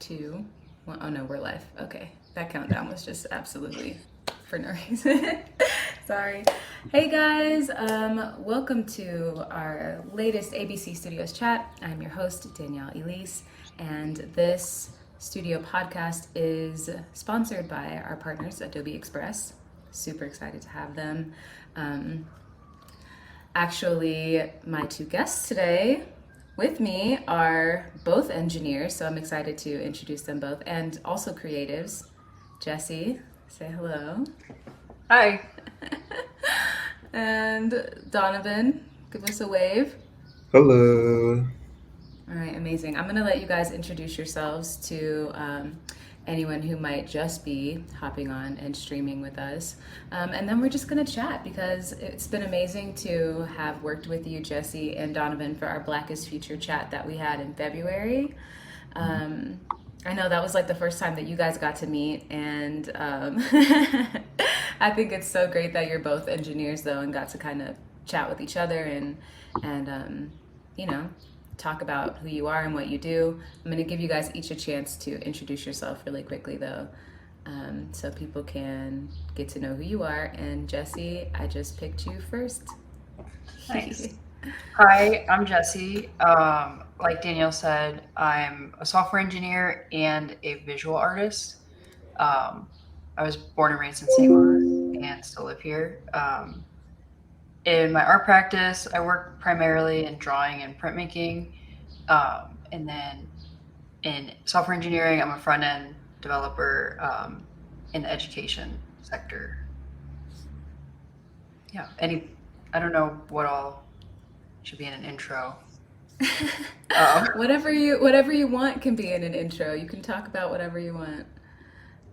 two, one. Oh no, we're live. Okay, that countdown was just absolutely for no reason. Sorry. Hey guys, welcome to our latest ABC Studios chat. I'm your host, Danielle Elise, and this studio podcast is sponsored by our partners, Adobe Express. Super excited to have them. Actually, my two guests today with me are both engineers, so I'm excited to introduce them both, and also creatives. Jessie, say hello. Hi. And Donovan, give us a wave. Hello. All right, amazing. I'm going to let you guys introduce yourselves to anyone who might just be hopping on and streaming with us. And then we're just going to chat because it's been amazing to have worked with you, Jessie and Donovan, for our Blackest Future chat that we had in February. I know that was like the first time that you guys got to meet, and I think it's so great that you're both engineers though and got to kind of chat with each other and you know, talk about who you are and what you do. I'm going to give you guys each a chance to introduce yourself really quickly though, so people can get to know who you are. And Jessie, I just picked you first. Nice. Hi, I'm Jessie. Like Danielle said, I'm a software engineer and a visual artist. I was born and raised in St. Louis and still live here. In my art practice, I work primarily in drawing and printmaking. And then in software engineering, I'm a front-end developer in the education sector. Yeah, I don't know what all should be in an intro. Whatever you want can be in an intro. You can talk about whatever you want.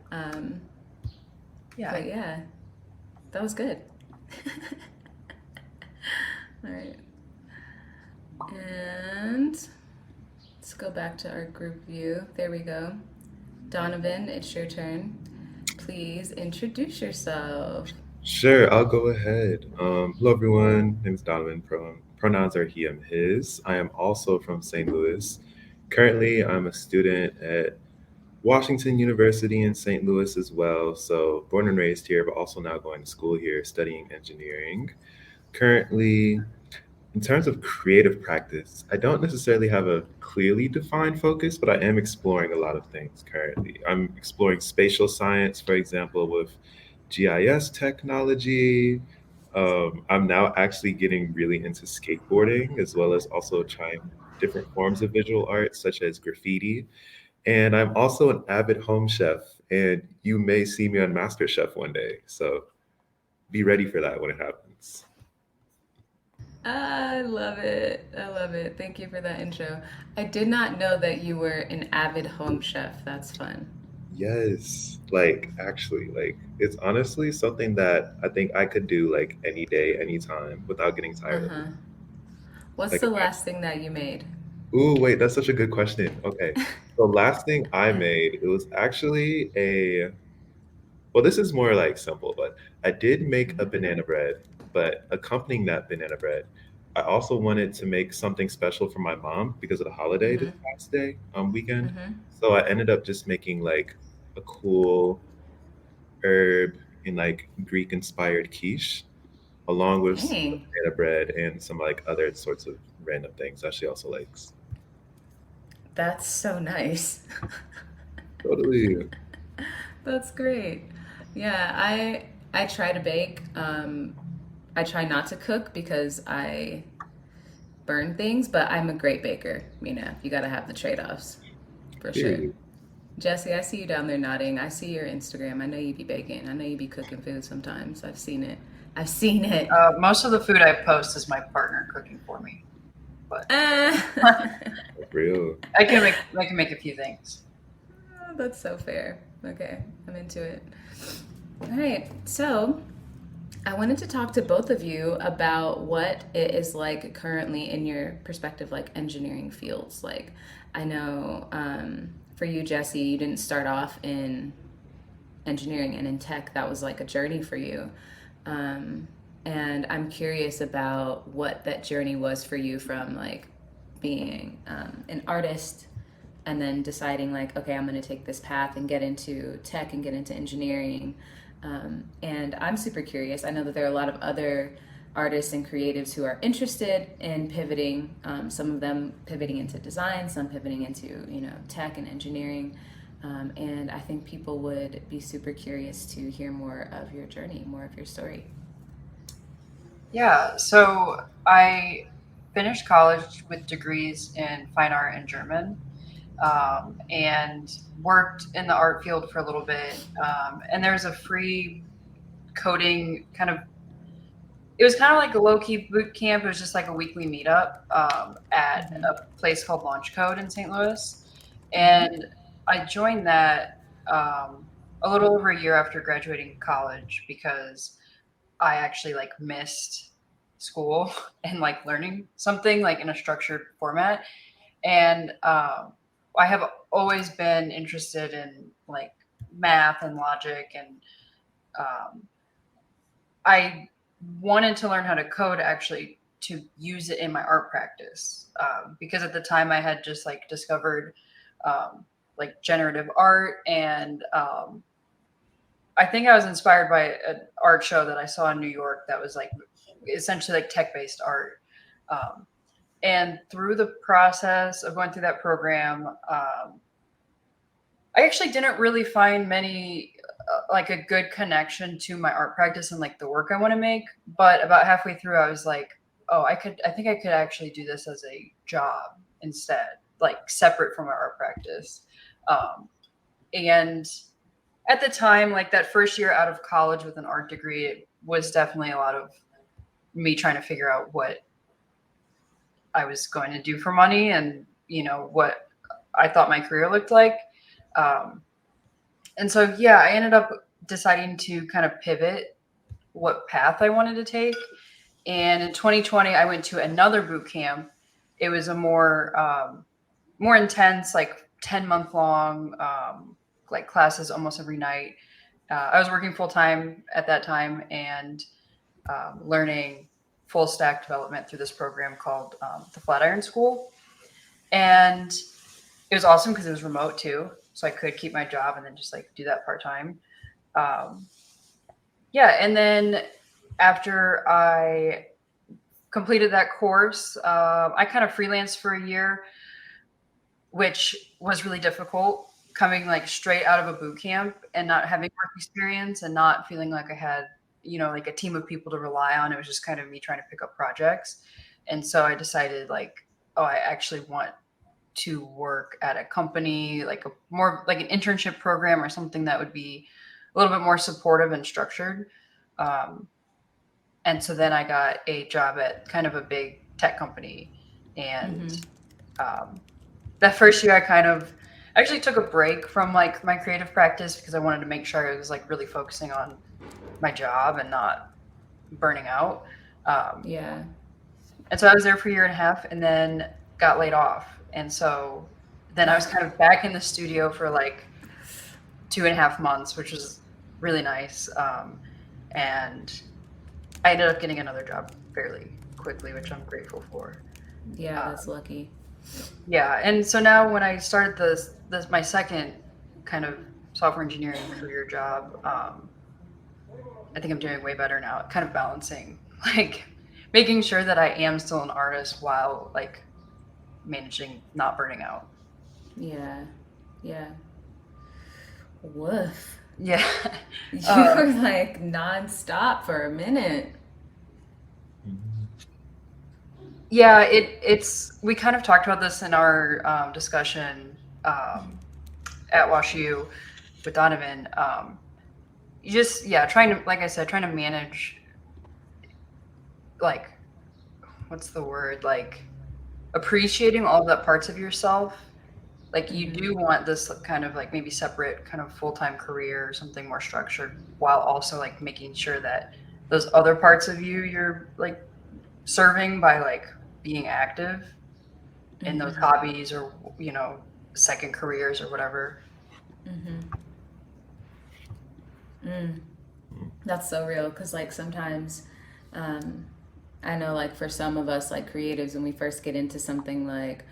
But yeah, that was good. All right. And let's go back to our group view. There we go. Donovan, it's your turn. Please introduce yourself. Sure, I'll go ahead. Hello, everyone. My name is Donovan. Pronouns are he, him, his. I am also from St. Louis. Currently, I'm a student at Washington University in St. Louis as well. So, born and raised here, but also now going to school here, studying engineering. Currently, in terms of creative practice, I don't necessarily have a clearly defined focus, but I am exploring a lot of things currently. I'm exploring spatial science, for example, with GIS technology. I'm now actually getting really into skateboarding, as well as also trying different forms of visual art, such as graffiti. And I'm also an avid home chef, and you may see me on MasterChef one day. So be ready for that when it happens. I love it. I love it. Thank you for that intro. I did not know that you were an avid home chef. That's fun. Yes, actually, it's honestly something that I think I could do like any day, anytime without getting tired of it. Uh-huh. What's Like, the last thing that you made? ooh, wait, that's such a good question. Okay. The last thing I made, it was actually well, this is more like simple, but I did make a banana bread, but accompanying that banana bread, I also wanted to make something special for my mom because of the holiday this Mm-hmm. past day, weekend. Mm-hmm. So I ended up just making like a cool herb in like Greek inspired quiche, along with some Dang. banana bread and some like other sorts of random things that she also likes. That's so nice. Totally. That's great. Yeah, I try to bake. I try not to cook because I burn things, but I'm a great baker. You know, you got to have the trade-offs for sure. Period. Jesse, I see you down there nodding. I see your Instagram. I know you be baking. I know you be cooking food sometimes. I've seen it. I've seen it. Most of the food I post is my partner cooking for me, but Real. I can make a few things. That's so fair. Okay, I'm into it. All right, so I wanted to talk to both of you about what it is like currently in your perspective, like engineering fields. Like, I know for you, Jesse, you didn't start off in engineering and in tech. That was like a journey for you. And I'm curious about what that journey was for you from like being an artist and then deciding like, okay, I'm going to take this path and get into tech and get into engineering. And I'm super curious. I know that there are a lot of other artists and creatives who are interested in pivoting, some of them pivoting into design, some pivoting into, tech and engineering. And I think people would be super curious to hear more of your journey, more of your story. Yeah, so I finished college with degrees in fine art and German, and worked in the art field for a little bit. And there's a free coding it was kind of like a low-key boot camp. It was just like a weekly meetup at a place called Launch Code in St. Louis. And I joined that a little over a year after graduating college because I actually like missed school and like learning something like in a structured format. And I have always been interested in like math and logic, and I wanted to learn how to code actually to use it in my art practice, because at the time I had just like discovered like generative art, and I think I was inspired by an art show that I saw in New York that was like essentially like tech-based art. And through the process of going through that program, I actually didn't really find many like a good connection to my art practice and like the work I want to make. But about halfway through, I was like, oh, I think I could actually do this as a job instead, like separate from my art practice. And at the time, like that first year out of college with an art degree, it was definitely a lot of me trying to figure out what I was going to do for money and, what I thought my career looked like. And so, yeah, I ended up deciding to kind of pivot what path I wanted to take. And in 2020, I went to another boot camp. It was a more intense, like 10-month long, like classes almost every night. I was working full time at that time and learning full stack development through this program called the Flatiron School. And it was awesome because it was remote too. So I could keep my job and then just like do that part time. And then after I completed that course, I kind of freelanced for a year, which was really difficult coming like straight out of a boot camp and not having work experience and not feeling like I had, like a team of people to rely on. It was just kind of me trying to pick up projects. And so I decided like, oh, I actually want to work at a company, like a more like an internship program or something that would be a little bit more supportive and structured. And so then I got a job at kind of a big tech company. And that first year I kind of actually took a break from like my creative practice because I wanted to make sure I was like really focusing on my job and not burning out. And so I was there for a year and a half and then got laid off. And so then I was kind of back in the studio for like 2.5 months, which was really nice. And I ended up getting another job fairly quickly, which I'm grateful for. Yeah, that's lucky. Yeah. And so now when I started this my second kind of software engineering career job, I think I'm doing way better now, kind of balancing, like making sure that I am still an artist while like managing not burning out. Yeah. Woof. Yeah. You were like nonstop for a minute. Yeah, it's we kind of talked about this in our discussion at WashU with Donovan. You just trying to manage, like, what's the word, like appreciating all the parts of yourself. Like you do want this kind of like maybe separate kind of full-time career or something more structured, while also like making sure that those other parts of you're like serving by like being active in those hobbies or second careers or whatever. That's so real, because like sometimes I know like for some of us like creatives, when we first get into something like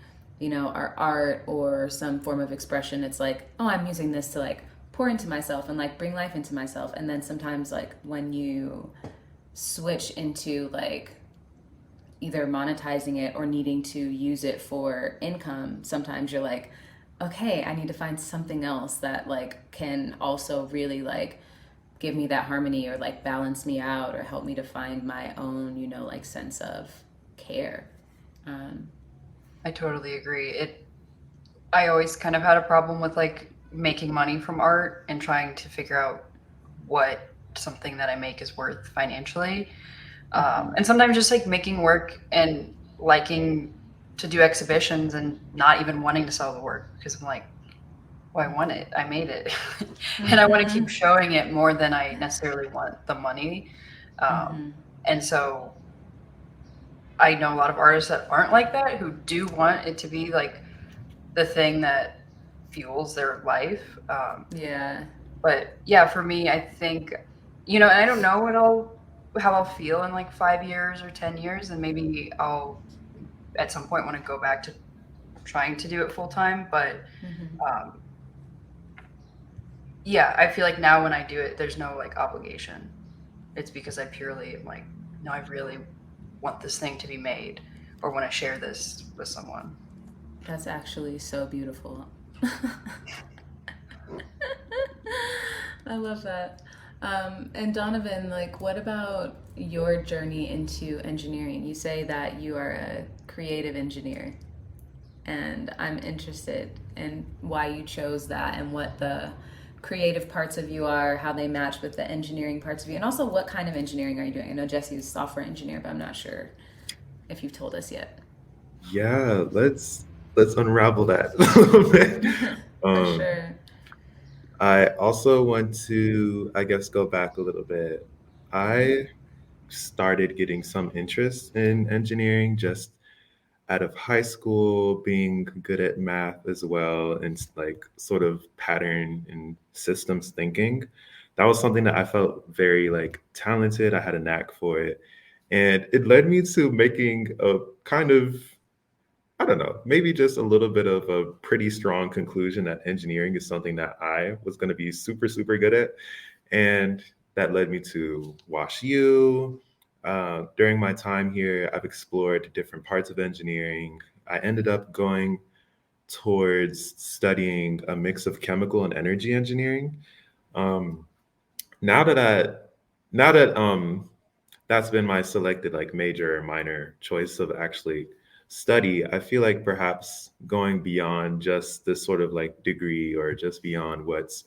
our art or some form of expression, it's like, oh, I'm using this to like pour into myself and like bring life into myself. And then sometimes like when you switch into like either monetizing it or needing to use it for income, sometimes you're like, okay, I need to find something else that like can also really like give me that harmony or like balance me out or help me to find my own, like sense of care. I totally agree. I always kind of had a problem with like making money from art and trying to figure out what something that I make is worth financially. And sometimes just like making work and liking to do exhibitions and not even wanting to sell the work because I'm like, well, I want it. I made it. And I want to keep showing it more than I necessarily want the money. And so I know a lot of artists that aren't like that, who do want it to be like the thing that fuels their life. Yeah. But yeah, for me, I think, and I don't know how I'll feel in like 5 years or 10 years. And maybe I'll at some point want to go back to trying to do it full time. But yeah, I feel like now when I do it, there's no like obligation. It's because I purely am like, no, I really want this thing to be made or want to share this with someone. That's actually so beautiful. I love that. And Donovan, like, what about your journey into engineering? You say that you are a creative engineer, and I'm interested in why you chose that and what the creative parts of you are, how they match with the engineering parts of you, and also what kind of engineering are you doing? I know Jessie is a software engineer, but I'm not sure if you've told us yet. Yeah, let's unravel that a little bit. For sure. I also want to, I guess, go back a little bit. I started getting some interest in engineering just out of high school, being good at math as well, and like sort of pattern and systems thinking. That was something that I felt very like talented. I had a knack for it. And it led me to making a kind of, I don't know, maybe just a little bit of a pretty strong conclusion that engineering is something that I was going to be super, super good at. And that led me to Wash U. During my time here, I've explored different parts of engineering. I ended up going towards studying a mix of chemical and energy engineering. Um, now that I, now that that's been my selected like major or minor choice of actually study, I feel like perhaps going beyond just this sort of like degree or just beyond what's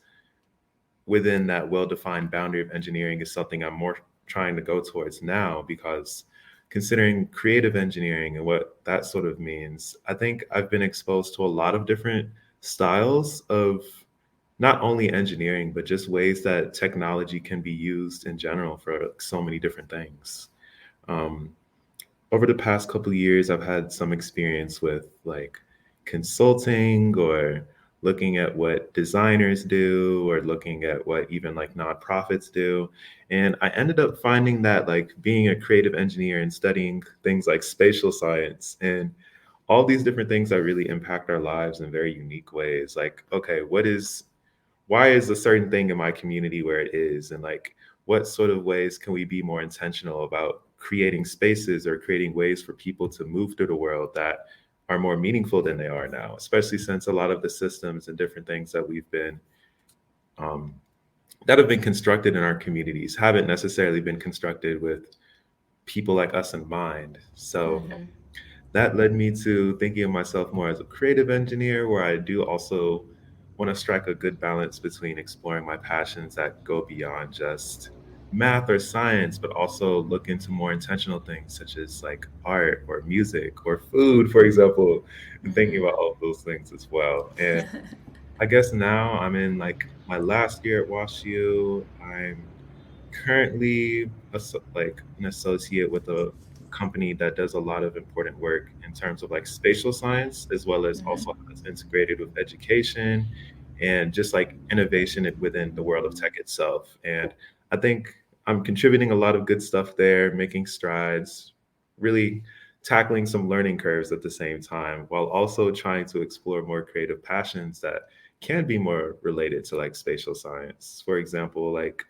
within that well-defined boundary of engineering is something I'm more trying to go towards now, because considering creative engineering and what that sort of means, I think I've been exposed to a lot of different styles of not only engineering, but just ways that technology can be used in general for so many different things. Um, Over the past couple of years, I've had some experience with like consulting or looking at what designers do or looking at what even like nonprofits do. And I ended up finding that like being a creative engineer and studying things like spatial science and all these different things that really impact our lives in very unique ways. Like, okay, why is a certain thing in my community where it is? And like, what sort of ways can we be more intentional about creating spaces or creating ways for people to move through the world that are more meaningful than they are now, especially since a lot of the systems and different things that we've been um, that have been constructed in our communities haven't necessarily been constructed with people like us in mind. So that led me to thinking of myself more as a creative engineer, where I do also want to strike a good balance between exploring my passions that go beyond just math or science, but also look into more intentional things such as like art or music or food, for example, and thinking about all of those things as well. And I guess now I'm in like my last year at WashU. I'm currently like an associate with a company that does a lot of important work in terms of like spatial science, as well as also how it's integrated with education and just like innovation within the world of tech itself. And I think I'm contributing a lot of good stuff there, making strides, really tackling some learning curves at the same time, while also trying to explore more creative passions that can be more related to like spatial science. For example, like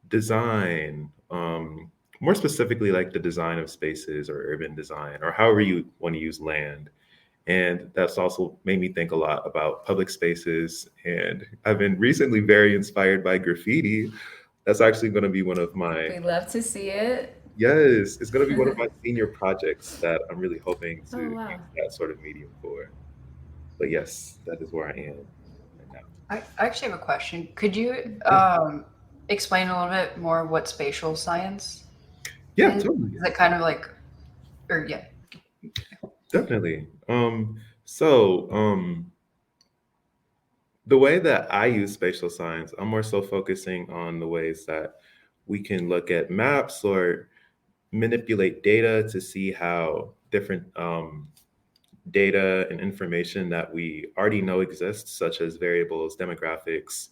design, more specifically, like the design of spaces or urban design, or however you want to use land. And that's also made me think a lot about public spaces. And I've been recently very inspired by graffiti. That's actually going to be one of my, We love to see it. yes, it's going to be one of my senior projects that I'm really hoping to Oh, wow. use that sort of medium for. But yes, that is where I am right now. I actually have a question. Could you Yeah, explain a little bit more what spatial science yeah, is? totally. Is it kind of like, or yeah, Definitely. So the way that I use spatial science, I'm more so focusing on the ways that we can look at maps or manipulate data to see how different data and information that we already know exists, such as variables, demographics,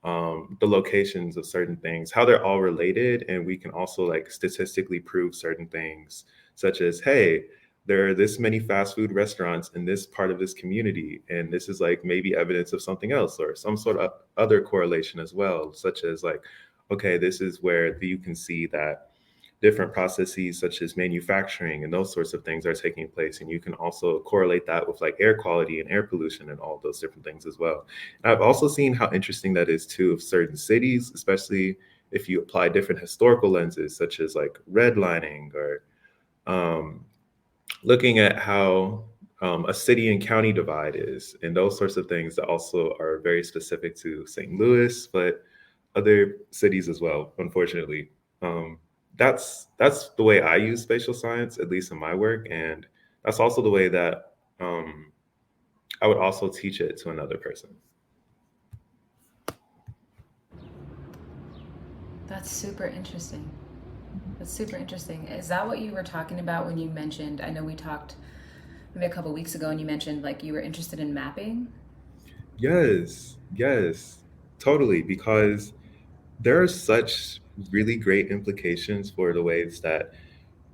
the locations of certain things, how they're all related. And we can also like statistically prove certain things, such as, hey, there are this many fast food restaurants in this part of this community. And this is like maybe evidence of something else or some sort of other correlation as well, such as like, okay, this is where you can see that different processes such as manufacturing and those sorts of things are taking place. And you can also correlate that with like air quality and air pollution and all those different things as well. And I've also seen how interesting that is too of certain cities, especially if you apply different historical lenses, such as like redlining or um, looking at how a city and county divide is, and those sorts of things that also are very specific to St. Louis, but other cities as well, unfortunately. Um, that's the way I use spatial science, at least in my work, and that's also the way that I would also teach it to another person. That's super interesting. That's super interesting. Is that what you were talking about when you mentioned? I know we talked maybe a couple weeks ago, and you mentioned like you were interested in mapping. Yes, yes, totally, because there are such really great implications for the ways that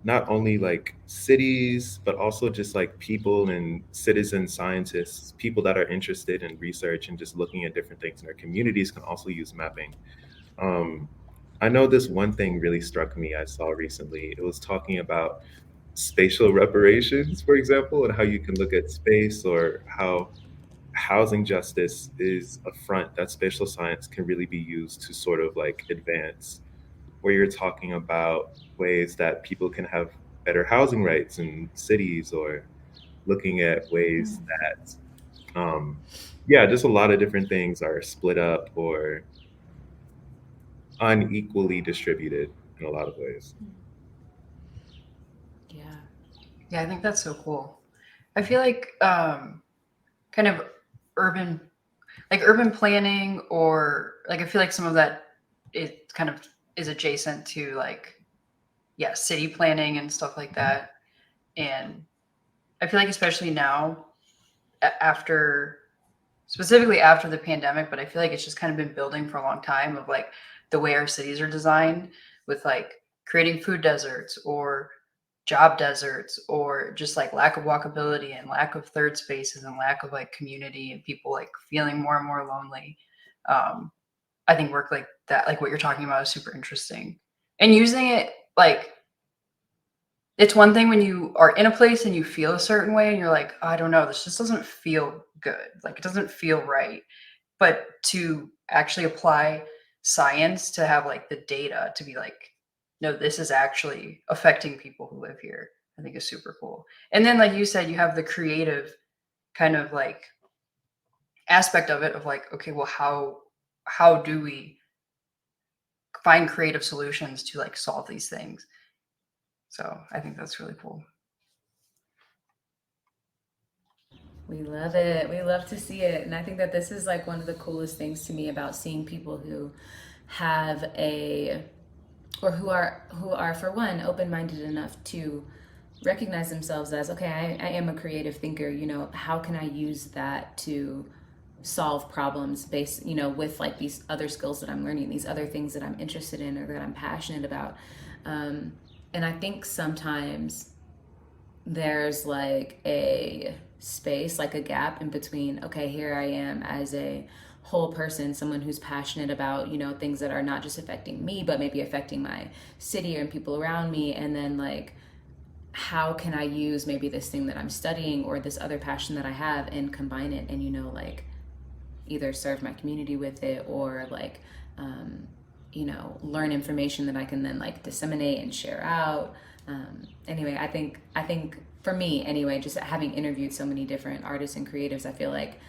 not only like cities, but also just like people and citizen scientists, people that are interested in research and just looking at different things in their communities can also use mapping. Um, I know this one thing really struck me I saw recently. It was talking about spatial reparations, for example, and how you can look at space or how housing justice is a front that spatial science can really be used to sort of like advance, where you're talking about ways that people can have better housing rights in cities or looking at ways that yeah, just a lot of different things are split up or unequally distributed in a lot of ways. Yeah. yeah, I think that's so cool. I feel like kind of urban, like urban planning, or like I feel like some of that it kind of is adjacent to like yeah, city planning and stuff like that. And I feel like especially now after specifically after the pandemic, but I feel like it's just kind of been building for a long time of like the way our cities are designed with like creating food deserts or job deserts or just like lack of walkability and lack of third spaces and lack of like community and people like feeling more and more lonely. I think work like that, like what you're talking about, is super interesting. And using it like it's one thing when you are in a place and you feel a certain way and you're like, "Oh, I don't know, this just doesn't feel good. Like it doesn't feel right." But to actually apply science to have like the data to be like, no, this is actually affecting people who live here, I think is super cool. And then, like you said, you have the creative kind of like aspect of it of like, okay, well, how do we find creative solutions to like solve these things? So I think that's really cool. We love it. We love to see it. And I think that this is like one of the coolest things to me about seeing people who have a or who are for one open-minded enough to recognize themselves as okay, I am a creative thinker, how can I use that to solve problems based, with like these other skills that I'm learning, these other things that I'm interested in or that I'm passionate about. And I think sometimes there's like a space, like a gap in between, okay, here I am as a whole person, someone who's passionate about, things that are not just affecting me, but maybe affecting my city and people around me. And then like, how can I use maybe this thing that I'm studying or this other passion that I have and combine it and, like either serve my community with it or like, learn information that I can then like disseminate and share out. Anyway, I think for me anyway, just having interviewed so many different artists and creatives, I feel like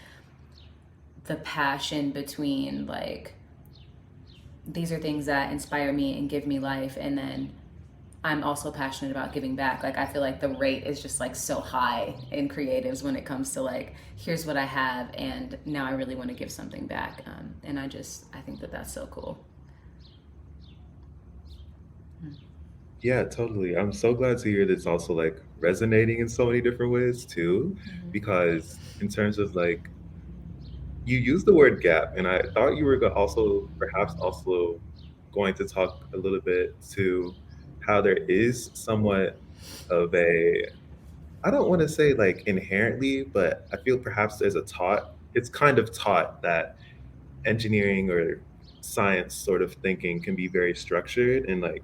the passion between like, these are things that inspire me and give me life. And then I'm also passionate about giving back. Like, I feel like the rate is just like so high in creatives when it comes to like, here's what I have and now I really want to give something back. And I think that that's so cool. Yeah, totally. I'm so glad to hear that's also like resonating in so many different ways too, because in terms of like, you used the word gap, and I thought you were also perhaps also going to talk a little bit to how there is somewhat of a, I don't want to say like inherently, but I feel perhaps it's kind of taught that engineering or science sort of thinking can be very structured and like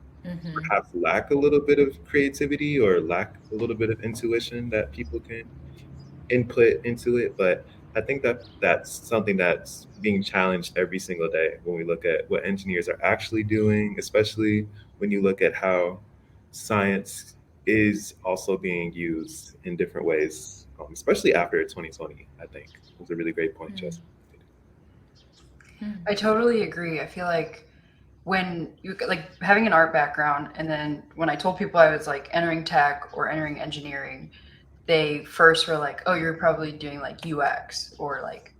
perhaps lack a little bit of creativity or lack a little bit of intuition that people can input into it. But I think that that's something that's being challenged every single day when we look at what engineers are actually doing, especially when you look at how science is also being used in different ways, especially after 2020. I think it was a really great point, Jess. I totally agree. I feel like when you like having an art background, and then when I told people I was like entering tech or entering engineering, they first were like, oh, you're probably doing like UX or like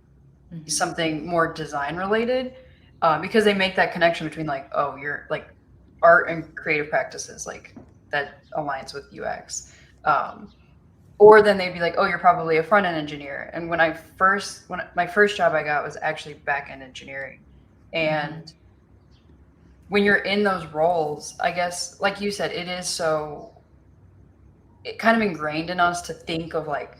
something more design related, because they make that connection between like, oh, you're like art and creative practices, like that aligns with UX. Or then they'd be like, oh, you're probably a front end engineer. And when my first job I got was actually back end engineering. And when you're in those roles, I guess, like you said, it kind of ingrained in us to think of like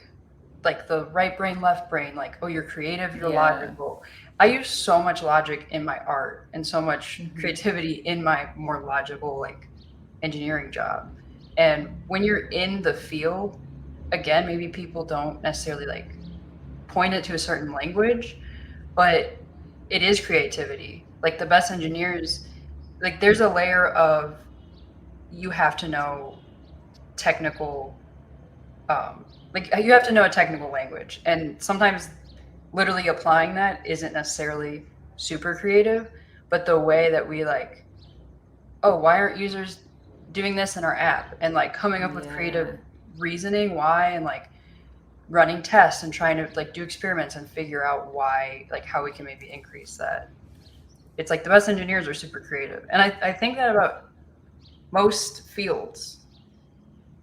the right brain, left brain, like, oh, you're creative, you're logical. I use so much logic in my art and so much creativity in my more logical, like engineering job. And when you're in the field, again, maybe people don't necessarily like point it to a certain language, but it is creativity. Like the best engineers, like there's a layer of, you have to know technical, like you have to know a technical language, and sometimes literally applying that isn't necessarily super creative, but the way that we like, oh, why aren't users doing this in our app, and like coming up with creative reasoning why, and like running tests and trying to like do experiments and figure out why, like how we can maybe increase that. It's like the best engineers are super creative, and I think that about most fields.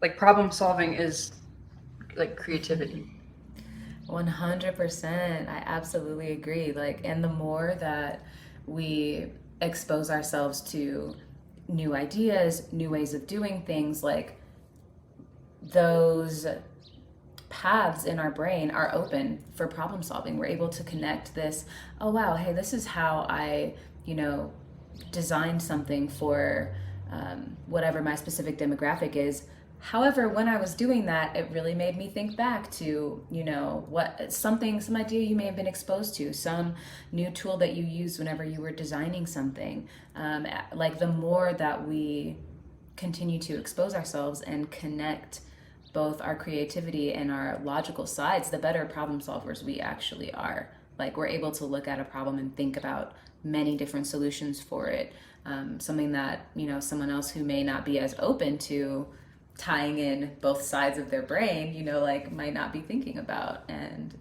Like problem solving is like creativity. 100%. I absolutely agree. Like, and the more that we expose ourselves to new ideas, new ways of doing things, like those paths in our brain are open for problem solving. We're able to connect this, oh wow, hey, this is how I, designed something for whatever my specific demographic is. However, when I was doing that, it really made me think back to, some idea you may have been exposed to, some new tool that you used whenever you were designing something. Like the more that we continue to expose ourselves and connect both our creativity and our logical sides, the better problem solvers we actually are. Like we're able to look at a problem and think about many different solutions for it. Something that, someone else who may not be as open to tying in both sides of their brain, might not be thinking about. And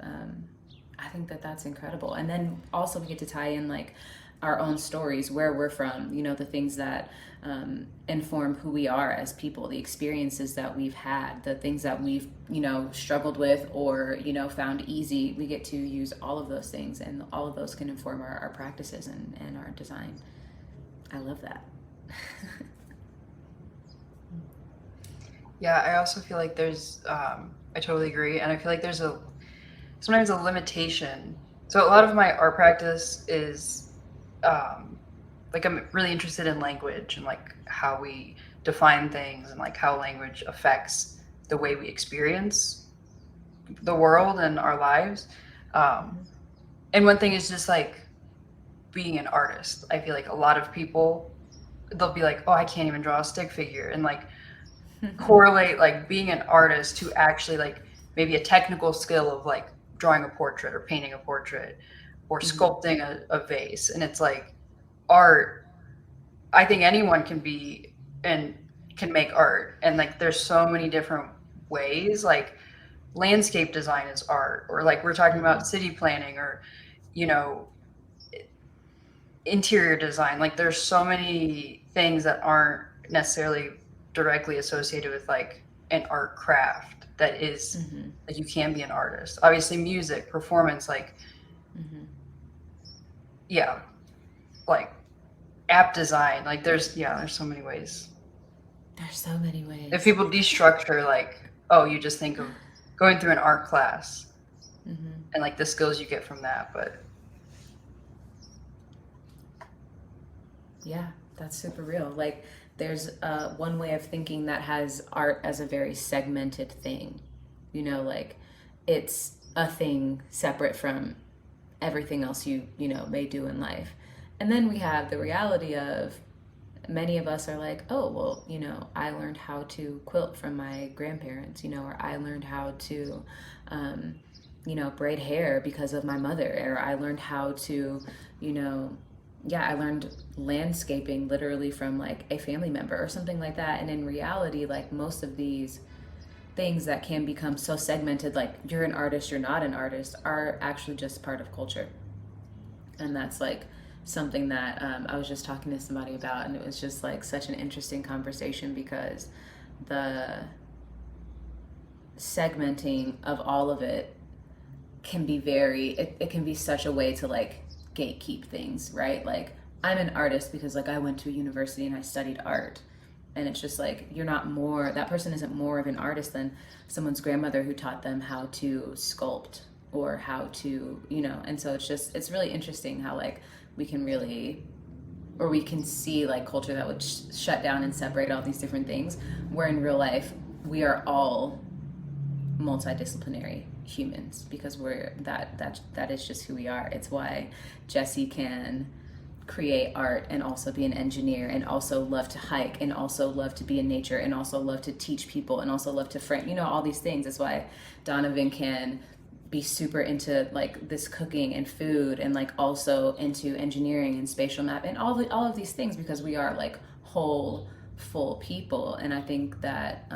I think that that's incredible. And then also we get to tie in like our own stories, where we're from, the things that inform who we are as people, the experiences that we've had, the things that we've, struggled with or, found easy. We get to use all of those things, and all of those can inform our practices and our design. I love that. Yeah, I also feel like there's, I totally agree. And I feel like there's sometimes a limitation. So a lot of my art practice is, like, I'm really interested in language and like how we define things and like how language affects the way we experience the world and our lives. Um, and one thing is just like being an artist. I feel like a lot of people, they'll be like, oh, I can't even draw a stick figure. And like, correlate like being an artist to actually like maybe a technical skill of like drawing a portrait or painting a portrait or sculpting a vase. And it's like art, I think anyone can be and can make art. And like there's so many different ways. Like landscape design is art, or like we're talking about city planning, or you know, interior design. Like there's so many things that aren't necessarily directly associated with like an art craft that is like you can be an artist. Obviously music, performance, like yeah, like app design, like there's so many ways. There's so many ways. If people destructure like, oh, you just think of going through an art class and like the skills you get from that, but yeah, that's super real. Like there's one way of thinking that has art as a very segmented thing, you know, like it's a thing separate from everything else you know may do in life. And then we have the reality of many of us are like, oh well, you know, I learned how to quilt from my grandparents, you know, or I learned how to you know, braid hair because of my mother, or I learned how to, you know, yeah, I learned landscaping literally from like a family member or something like that. And in reality, like most of these things that can become so segmented, like you're an artist, you're not an artist, are actually just part of culture. And that's like something that I was just talking to somebody about, and it was just like such an interesting conversation because the segmenting of all of it can be it can be such a way to like gatekeep things, right? Like I'm an artist because like I went to a university and I studied art, and it's just like you're not more, that person isn't more of an artist than someone's grandmother who taught them how to sculpt or how to, you know. And so it's really interesting how like we can really, or we can see like culture that would shut down and separate all these different things, where in real life we are all multidisciplinary humans because we're that is just who we are. It's why Jessie can create art and also be an engineer and also love to hike and also love to be in nature and also love to teach people and also love to frame, you know, all these things. It's why Donovan can be super into like this cooking and food and like also into engineering and spatial map and all of these things, because we are like whole full people. And I think that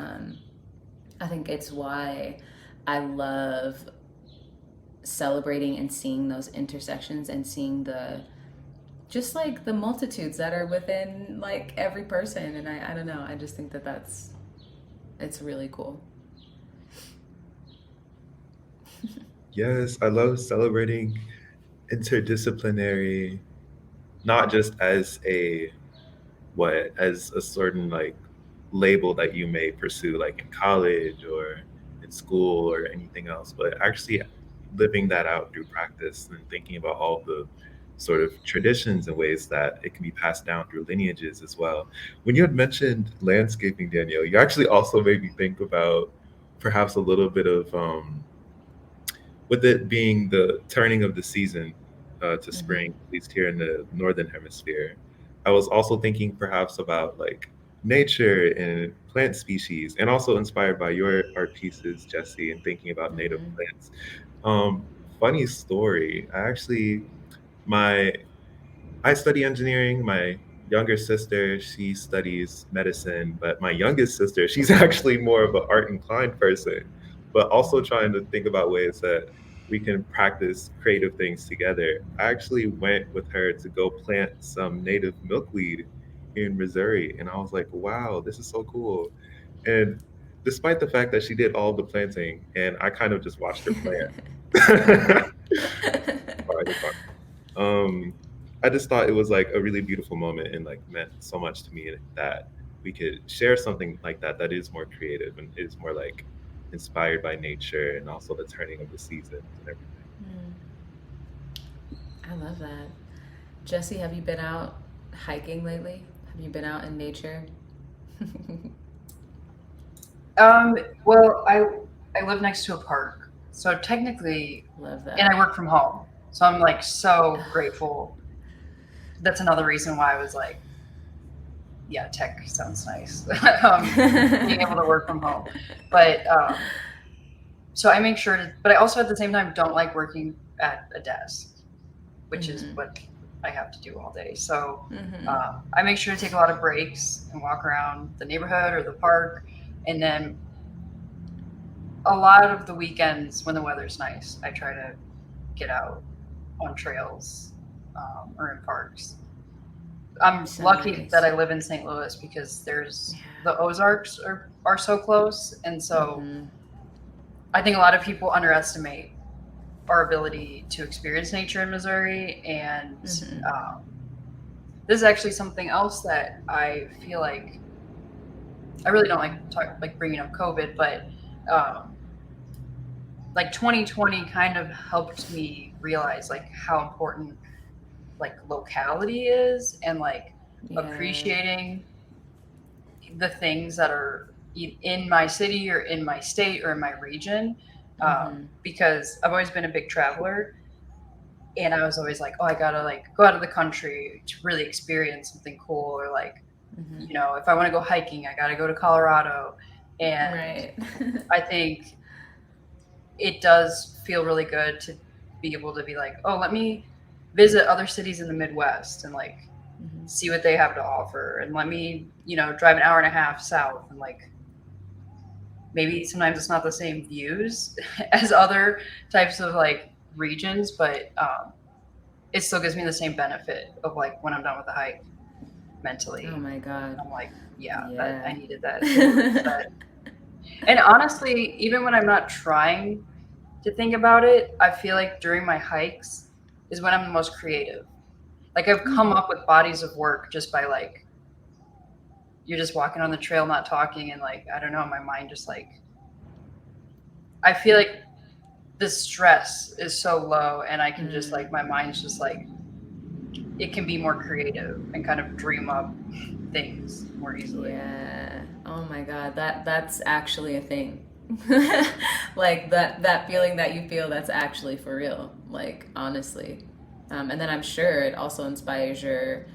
I think it's why I love celebrating and seeing those intersections and seeing the just like the multitudes that are within like every person. And I don't know, I just think that it's really cool. Yes, I love celebrating interdisciplinary, not just as as a certain like label that you may pursue like in college or in school or anything else, but actually living that out through practice and thinking about all the sort of traditions and ways that it can be passed down through lineages as well. When you had mentioned landscaping, Danielle, you actually also made me think about perhaps a little bit of with it being the turning of the season to spring, at least here in the northern hemisphere. I was also thinking perhaps about like nature and plant species, and also inspired by your art pieces, Jessie, and thinking about native plants. Funny story. My I study engineering. My younger sister, she studies medicine, but my youngest sister, she's actually more of an art inclined person, but also trying to think about ways that we can practice creative things together. I actually went with her to go plant some native milkweed in Missouri, and I was like, wow, this is so cool. And despite the fact that she did all the planting and I kind of just watched her plant. um, I just thought it was like a really beautiful moment and like meant so much to me that we could share something like that is more creative and is more like inspired by nature and also the turning of the seasons and everything. I love that. Jessie, have you been out hiking lately? Have you been out in nature? Well, I live next to a park, so technically, Love and that. I work from home, so I'm like so grateful. That's another reason why I was like, yeah, tech sounds nice. Being able to work from home, but so I make sure to, but I also at the same time don't like working at a desk, which is what I have to do all day. So I make sure to take a lot of breaks and walk around the neighborhood or the park, and then a lot of the weekends when the weather's nice, I try to get out on trails or in parks. I'm So lucky nice. that I live in St. Louis because there's the Ozarks are so close, and so I think a lot of people underestimate our ability to experience nature in Missouri, and this is actually something else that I feel like I really don't like bringing up COVID, but like 2020 kind of helped me realize like how important like locality is and like appreciating the things that are in my city or in my state or in my region, because I've always been a big traveler, and I was always like, oh, I gotta like go out of the country to really experience something cool, or like, you know, if I want to go hiking, I gotta go to Colorado. And I think it does feel really good to be able to be like, oh, let me visit other cities in the Midwest and like see what they have to offer, and let me, you know, drive an hour and a half south, and like maybe sometimes it's not the same views as other types of like regions, but it still gives me the same benefit of like when I'm done with the hike mentally. Oh my God. I'm like, that, I needed that. And honestly, even when I'm not trying to think about it, I feel like during my hikes is when I'm the most creative. Like I've come up with bodies of work just by like, you're just walking on the trail, not talking. And like, I don't know, my mind just like, I feel like the stress is so low, and I can just like, my mind's just like, it can be more creative and kind of dream up things more easily. Yeah. Oh my God. That's actually a thing. Like that feeling that you feel, that's actually for real. Like honestly. And then I'm sure it also inspires your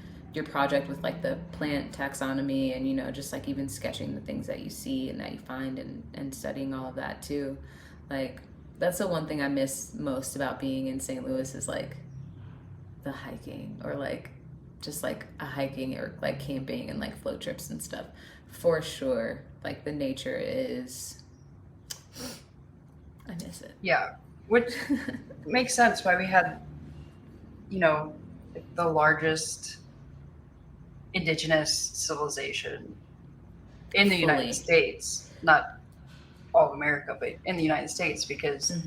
project with like the plant taxonomy, and you know, just like even sketching the things that you see and that you find, and studying all of that too. Like that's the one thing I miss most about being in St. Louis is like the hiking, or like just like a hiking or like camping and like float trips and stuff. For sure. Like the nature is, I miss it. Yeah, which makes sense why we had, you know, the largest indigenous civilization in the United States, not all of America, but in the United States, because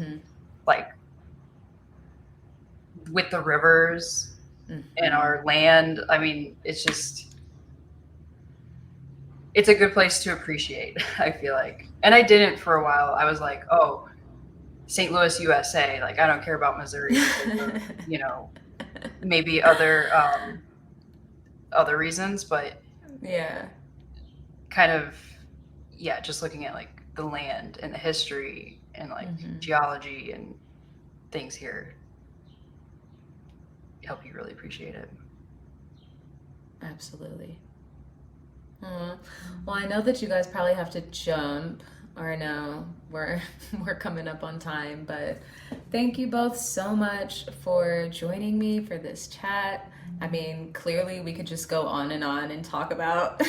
like with the rivers and our land, I mean, it's just, it's a good place to appreciate, I feel like. And I didn't for a while. I was like, oh, St. Louis, USA, like I don't care about Missouri, you know, maybe other reasons, but kind of, just looking at like the land and the history and like geology and things here help you really appreciate it. Absolutely. Well, I know that you guys probably have to jump, or no, we're coming up on time, but thank you both so much for joining me for this chat. I mean, clearly we could just go on and talk about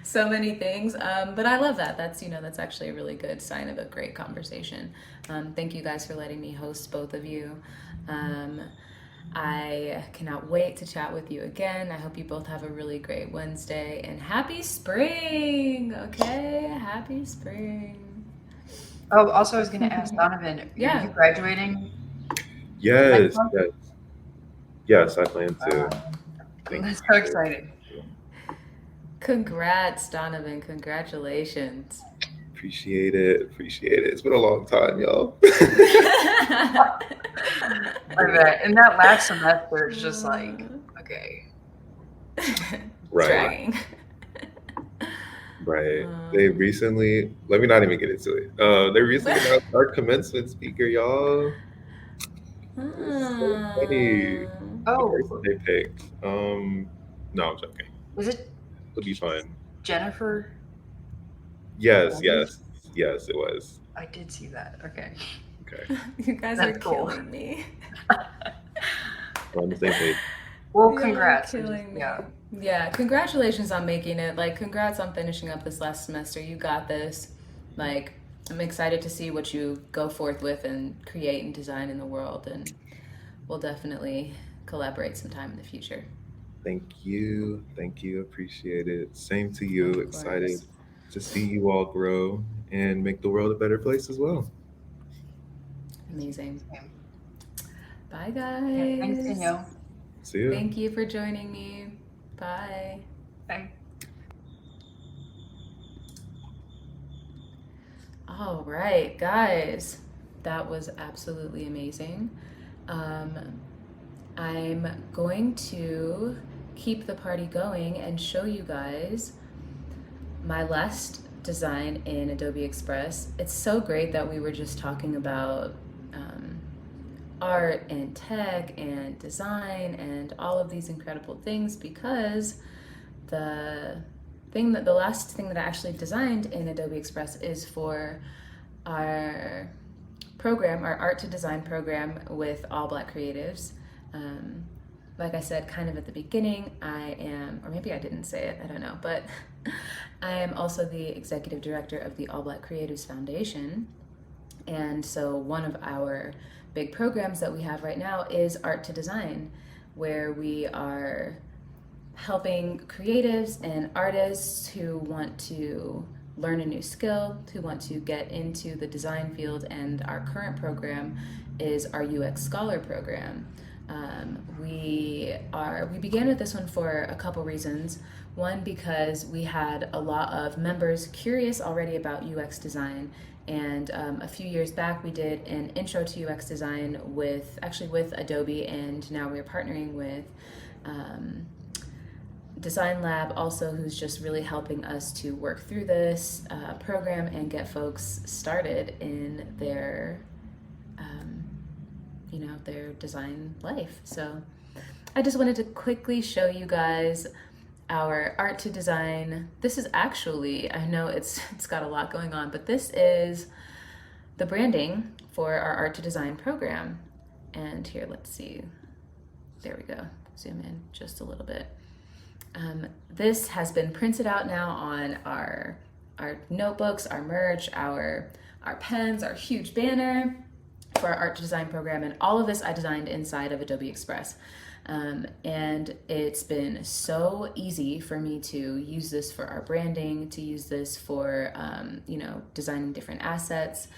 so many things, but I love that. That's, you know, that's actually a really good sign of a great conversation. Thank you guys for letting me host both of you. I cannot wait to chat with you again. I hope you both have a really great Wednesday, and happy spring. Okay, happy spring. Oh, also I was going to ask Donovan, are you graduating? Yes, I plan to. That's so exciting. Congrats, Donovan. Congratulations. Appreciate it. Appreciate it. It's been a long time, y'all. I bet. And that last semester is just like, okay. Right. Dragging. Right. They recently, let me not even get into it. They recently announced our commencement speaker, y'all. It's so funny. The Oh, person they picked. No, I'm joking. was it It'll be fun. Jennifer? Yes, yes, yes, it was. I did see that. Okay. Okay. You guys That's are cool. killing me. We're on the same page. Well, You're congrats. killing me. Yeah. Yeah, congratulations on making it. Like, congrats on finishing up this last semester. You got this. Like, I'm excited to see what you go forth with and create and design in the world. And we'll definitely collaborate sometime in the future. Thank you. Thank you. Appreciate it. Same to you. Of Excited course. to see you all grow and make the world a better place as well. Amazing. Same. Bye, guys. Okay, thanks, Danielle. See you. Thank you for joining me. Bye. Bye. All right, guys. That was absolutely amazing. I'm going to keep the party going and show you guys my last design in Adobe Express. It's so great that we were just talking about art and tech and design and all of these incredible things, because the last thing that I actually designed in Adobe Express is for our program, our art to design program with all Black creatives. Like I said, kind of at the beginning, I am, or maybe I didn't say it, I don't know, but I am also the executive director of the All Black Creatives Foundation. And so one of our big programs that we have right now is Art to Design, where we are helping creatives and artists who want to learn a new skill, who want to get into the design field. And our current program is our UX Scholar program. We began with this one for a couple reasons. One, because we had a lot of members curious already about UX design, and a few years back we did an intro to UX design with Adobe, and now we're partnering with Design Lab also, who's just really helping us to work through this program and get folks started in their their design life. So I just wanted to quickly show you guys our art to design. This is actually, I know it's got a lot going on, but this is the branding for our art to design program. And here, let's see. There we go. Zoom in just a little bit. This has been printed out now on our notebooks, our merch, our pens, our huge banner for our art to design program, and all of this I designed inside of Adobe Express. And it's been so easy for me to use this for our branding, to use this for designing different assets.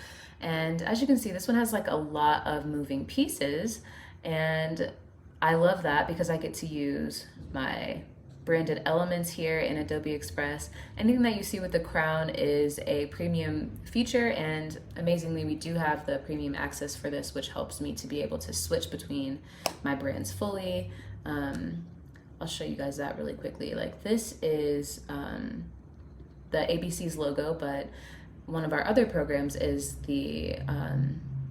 And as you can see, this one has like a lot of moving pieces, and I love that because I get to use my branded elements here in Adobe Express. Anything that you see with the crown is a premium feature, and amazingly we do have the premium access for this, which helps me to be able to switch between my brands fully. I'll show you guys that really quickly. Like, this is the ABC's logo, but one of our other programs is the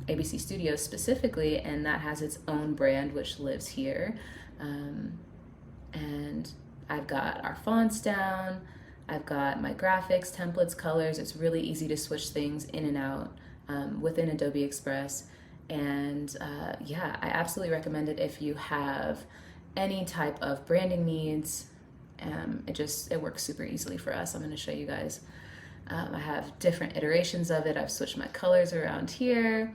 ABC Studios specifically, and that has its own brand which lives here. And I've got our fonts down, I've got my graphics, templates, colors. It's really easy to switch things in and out within Adobe Express. And yeah, I absolutely recommend it if you have any type of branding needs. It works super easily for us. I'm going to show you guys. I have different iterations of it. I've switched my colors around here.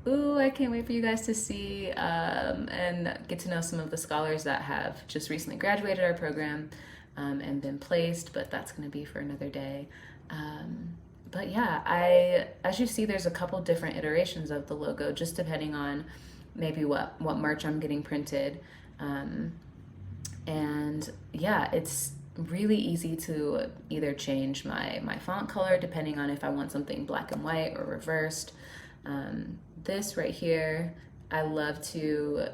Ooh, I can't wait for you guys to see and get to know some of the scholars that have just recently graduated our program and been placed, but that's going to be for another day. But yeah, as you see, there's a couple different iterations of the logo, just depending on maybe what merch I'm getting printed. And yeah, it's really easy to either change my font color depending on if I want something black and white or reversed. This right here, I love to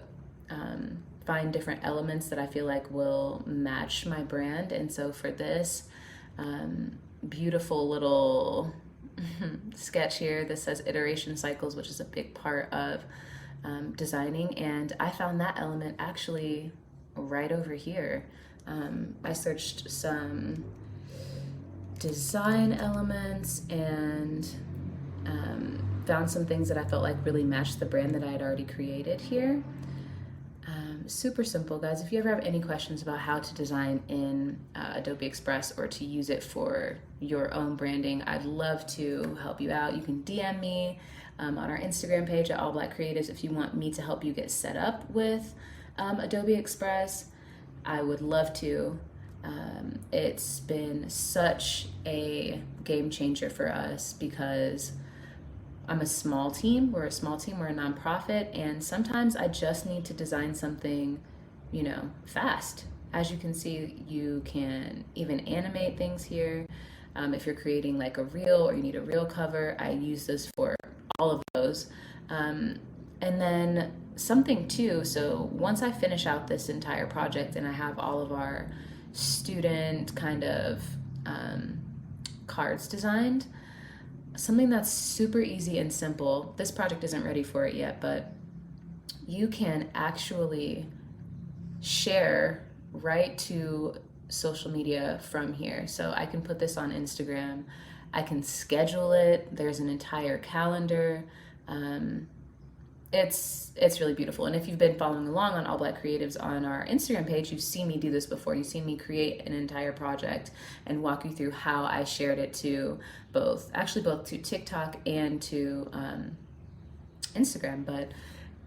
find different elements that I feel like will match my brand. And so for this beautiful little sketch here, this says iteration cycles, which is a big part of designing. And I found that element actually right over here. I searched some design elements and found some things that I felt like really matched the brand that I had already created here. Super simple, guys. If you ever have any questions about how to design in Adobe Express or to use it for your own branding, I'd love to help you out. You can DM me on our Instagram page at All Black Creatives if you want me to help you get set up with Adobe Express. I would love to. It's been such a game changer for us because I'm a small team. We're a small team. We're a nonprofit. And sometimes I just need to design something, fast. As you can see, you can even animate things here. If you're creating like a reel or you need a reel cover, I use this for all of those. And then something too, so once I finish out this entire project and I have all of our student kind of cards designed, something that's super easy and simple, this project isn't ready for it yet, but you can actually share right to social media from here. So I can put this on Instagram, I can schedule it, there's an entire calendar. It's really beautiful. And if you've been following along on All Black Creatives on our Instagram page, you've seen me do this before. You've seen me create an entire project and walk you through how I shared it to both to TikTok and to Instagram. But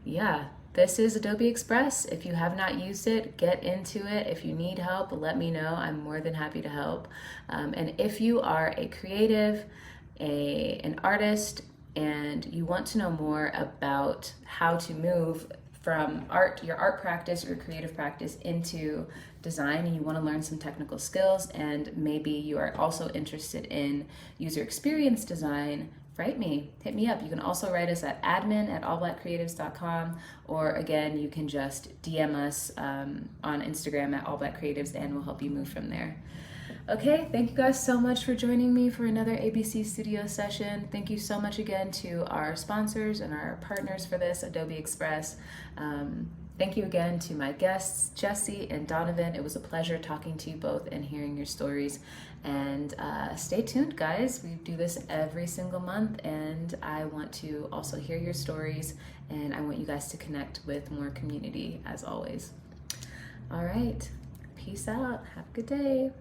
yeah, this is Adobe Express. If you have not used it, get into it. If you need help, let me know. I'm more than happy to help. And if you are a creative, an artist, and you want to know more about how to move from your art practice or creative practice into design, and you want to learn some technical skills, and maybe you are also interested in user experience design, hit me up. You can also write us at admin@allblackcreatives.com, or again, you can just DM us on Instagram at allblackcreatives and we'll help you move from there. Okay, thank you guys so much for joining me for another ABC Studio session. Thank you so much again to our sponsors and our partners for this, Adobe Express. Thank you again to my guests, Jessie and Donovan. It was a pleasure talking to you both and hearing your stories. And stay tuned, guys. We do this every single month, and I want to also hear your stories, and I want you guys to connect with more community, as always. All right, peace out. Have a good day.